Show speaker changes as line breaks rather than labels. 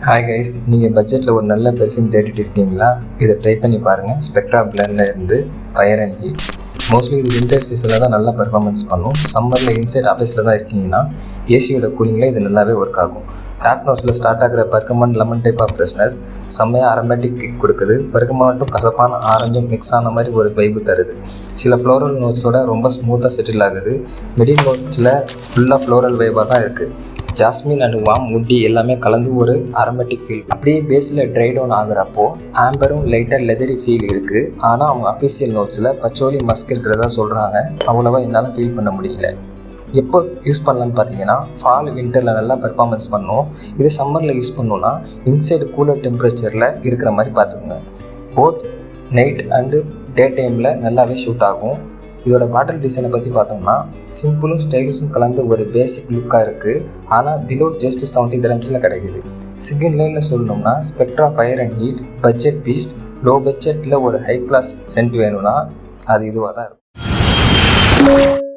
Hi guys, நீங்கள் பட்ஜெட்டில் ஒரு நல்ல பெர்ஃப்யூம் தேடிட்டு இருக்கீங்களா? இதை ட்ரை பண்ணி பாருங்கள். ஸ்பெக்ட்ரா பிளேண்டில் இருந்து ஃபயர் அண்ட் ஹீட். மோஸ்ட்லி இது வின்டர் சீசனில் தான் நல்லா பர்ஃபார்மன்ஸ் பண்ணும். சம்மரில் இன்சைட் ஆஃபீஸில் தான் இருக்கீங்கன்னா ஏசியோட கூலிங்கில் இது நல்லாவே ஒர்க் ஆகும். டாப் நோட்ஸில் ஸ்டார்ட் ஆகிற பர்கமான் லெமன் டைப் ஆஃப் ஃப்ரெஷ்னஸ் செம்மையாக அரோமேட்டிக் கிக் கொடுக்குது. பர்கமான்ட்டும் கசப்பான ஆரஞ்சும் மிக்ஸ் ஆன மாதிரி ஒரு வைப்பு தருது. சில ஃப்ளோரல் நோட்ஸோட ரொம்ப ஸ்மூத்தாக செட்டில் ஆகுது. மிடில் நோட்ஸில் ஃபுல்லாக ஃப்ளோரல் வைப்பாக தான் இருக்குது. ஜாஸ்மின் அண்ட் வார்ம் வுட்டி எல்லாமே கலந்து ஒரு அரோமேட்டிக் ஃபீல். அப்படியே பேஸில் ட்ரை டவுன் ஆகுறப்போ ஆம்பரும் லைட்டாக லெதரி ஃபீல் இருக்குது. ஆனால் அவங்க அஃபிஷியல் நோட்ஸில் பச்சோலி மஸ்க் இருக்கிறதா சொல்கிறாங்க. அவ்வளோவா என்னால் ஃபீல் பண்ண முடியல. எப்போ யூஸ் பண்ணலான்னு பார்த்தீங்கன்னா ஃபால் வின்டரில் நல்லா பெர்ஃபார்மன்ஸ் பண்ணும். இது சம்மரில் யூஸ் பண்ணோன்னா இன்சைடு கூலர் டெம்பரேச்சரில் இருக்கிற மாதிரி பார்த்துக்கோங்க. போத் நைட் அண்டு டே டைமில் நல்லாவே ஷூட் ஆகும். இதோட பாட்டில் டிசைனை பற்றி பார்த்தோம்னா சிம்பிளும் ஸ்டைலிஷும் கலந்து ஒரு பேசிக் லுக்காக இருக்குது. ஆனால் பிலோ ஜஸ்ட் 70 dirhamsல கிடைக்குது. சிங்கிள் லைனில் சொல்லணும்னா spectra fire and heat budget Beast. Low பட்ஜெட்டில் ஒரு ஹை கிளாஸ் சென்ட் வேணும்னா அது இதுவாக தான் இருக்கும்.